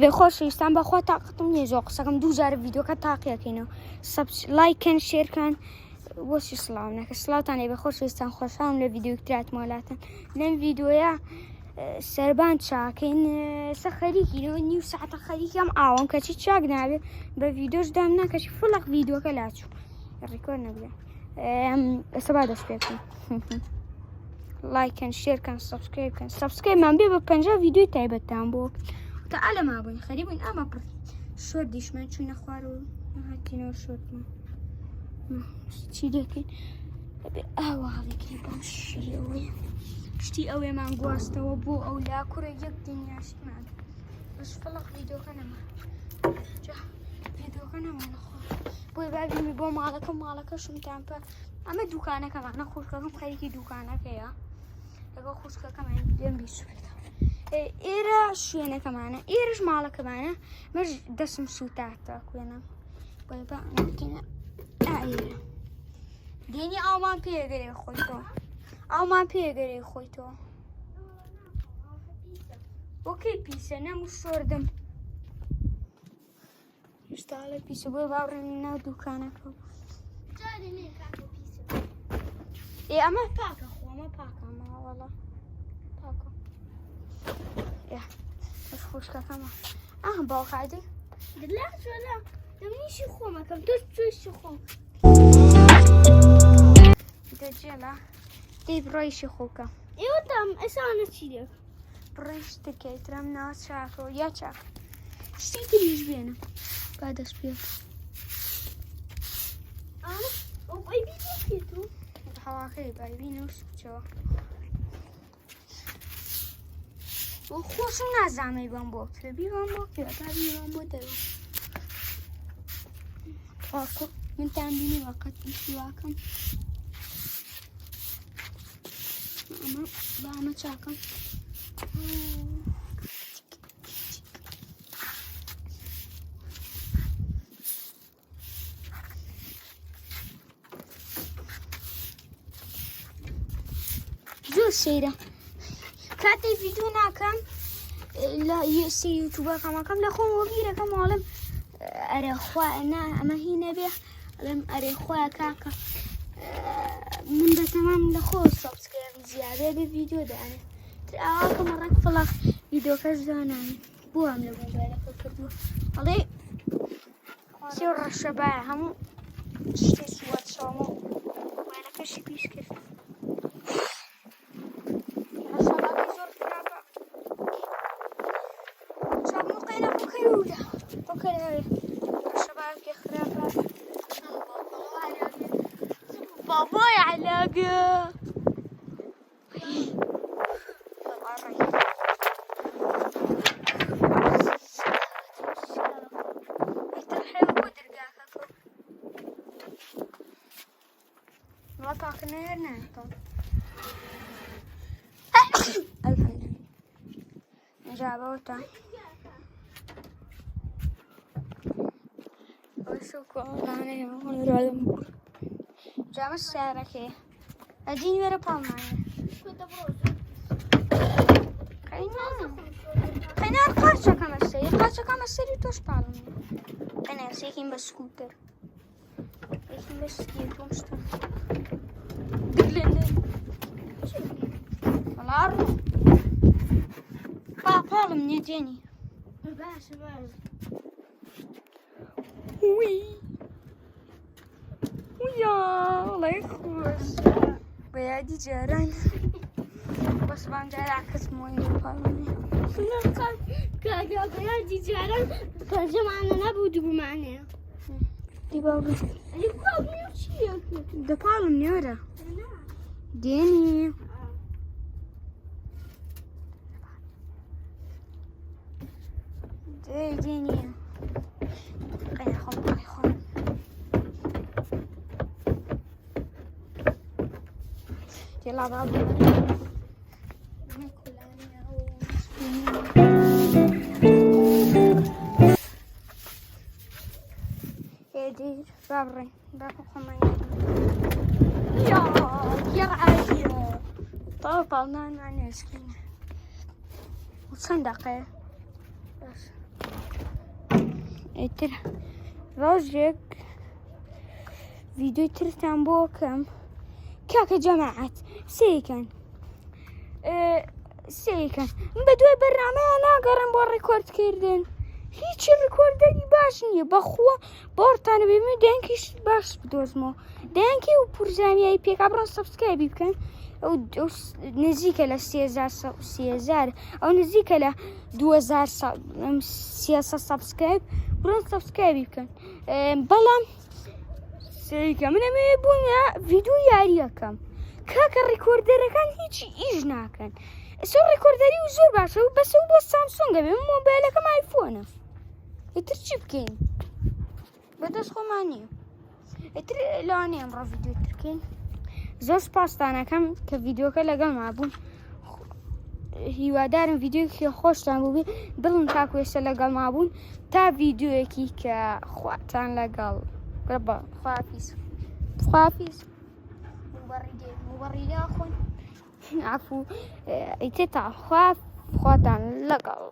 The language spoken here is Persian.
بخۆشەویستان بەخوا تااقەتم نییە زۆ قسەکەم دوو جارە ڤیدۆکە تاقیەکەینەوە لایکەن شێرکەن بۆچی سڵاو نەکە سڵاوتان لێ بەخۆشەویستان خۆشحاڵم لە ڤیدۆیەکترات مۆلاتن لەم ڤیدۆیە سەربان چاکەین سە خەریکینەوە نیو ساعتە خەریکم ئاوام کەچی چاک نابێ بە ڤیدۆش دام ناکەچی فڵق ڤیدۆکە لاچوو ڕیکۆر نەبێ ئێستا با دەست پێ بکەین لایکەن شێرکەن سەبسکرایبکەن سەبسکرایبمان بێ بە 50 ڤیدۆی تایبەتتان بۆ تا ئالەما بووین خەری بووین ئاما پڕ شۆر دیشمان چوینە خوارەوە هاتینەوە شۆرتمان چی دەکەین بێ ئاواڵێکی بەم شێوەیە شتی ئەوێمان گواستەوە بۆ ئەو لاکوڕە یەک دنیاشمان بەس فڵق ڤیدۆکە نەما جا ڤیدۆکە نەمانەخۆ بۆی بابینی بۆ ماڵەکەشم تامپە ئەمە دوکانەکەمانە خوشکەکەم خەریکی دوکانەکەیە لەگەڵ خوشکەکەمان دێم بیسوێتە ئێرە شوێنەکەمانە ئێرەش ماڵەکەمانە مەش دەسم سوتاتە کوێنە بۆی بەکەینە ئێرە دێنی ئاومان پێگەرێ خۆیتەوە ئاومان پێگەرێ خۆیتەوە وەکەی پیسە نەمو شۆردم هێشتا لە پیسە بۆی باڕێنی ناو دوکانەکە ئەمە پاکە خۆ ئەمە پاکەمە وەڵا پاکە بەس خوشکەکەمە باوقادی دلا جۆلا دەمنیشی خۆمەکەم تۆ توێشی خۆم دەجێلا دەی بڕۆیشی خۆکە ئێوەتام ئەسانە چی دێ بڕێش دەکەیترم ناو چاکەوە یا چاک شتی تریش بێنە با دەست پێ هەواکەی بایبینە و سوچەوە بۆ خۆشم نازانەی بەم بۆ کرێ بیوان بۆ کرێتا بیوان بۆ دەوە پاکۆ منتان بینی وەقەت پیشی واکەم ئەمە با ئەمە چاکەم زۆر سەیرە کاتێک ڤیدیۆ ناکەم لە یوتیوبەکەمەکەم لە خۆمەوە بیرەکەم وەڵێم ئەرێ خوا ئەمە هی نەبێ ئەڵێم ئەرێ خۆیە کاکە من بەتەمام لە خۆ سەبسکرایب زیادە بێ ڤیدیۆ دانێ تر ئاواکەمە ڕێک فڵاق ڤیدیۆکەش دانانی بووام لە مۆبایلەکە کردووە ئەڵێ سێ ڕەشەبایە هەموو شتێ سوات چاومە مۆبایلەکەشی پیش کرد باباي علاقة جابوتا وشوكو أنا هون رالم جامس سعرك أدين ورا بالمانيا خلينا القارشة كم السري توش بالمانيا أنا سيكين بسكوتر سيكين بسكيت ومشتر دقلنا والله بالم мне денег. Ui. Uia, ăla e خوش. Băia digeran. Bas v-am gerat că-ți mâini după mine. Nu, că băia digeran, că jemana n-a după mine. Dibabă. Dibabă, eu ce e? De palm, neora. Deni. Deni. يلا بابا يدير بابري بابا خمان يا عادي طبعا انا نسكن وصندقه بس ئیتر ڕۆژێک ڤیدیۆی ترتان بۆ کەم کاکە جەماعەت سێکەن بە دوای بەرنامەیە ناگەڕم بۆ ڕێکۆردکردن هیچی ڕێکۆردەری باش نییە بەخوا باوەڕتانە بێ من دەیانکیش باش بدۆزمەوە دەیانکی و پورزانیایی پێکا بڕۆن سەبسکرایبی بکەن ئەو نزیکە لە 30,000 ئەو نزیکە لە 2,300 سەبسکرایب بڕۆن سەبسکرایبی بکەن بەڵام سێکە من ئەمێ بوومە ڤیدیۆ یاریەکەم کاکە ڕێکۆردەرەکان هیچی ئیش ناکەن ئێستا ڕێکۆردەری و زۆر باشە و بەسە و بۆ سامسۆنگە بێ من مۆبایلەکەم ئایفۆنە ئیتر چی بکەین بەدەست خۆمان نییە ئیتر لەوانەیە ئەمڕۆ ڤیدیۆ ترکەین زۆر سپاستانەکەم کە ڤیدیۆکە لەگەڵ مابوون هیوادارم ڤیدیۆکی خۆشتان بوو بێ دڵم تاکو ئێستا لەگەڵ مابوون تا ڤیدیۆیەکی کە خواتان لەگەڵ خواحافیز مبەڕیدا خۆن عفو ئیتر تا خواتان لەگەڵ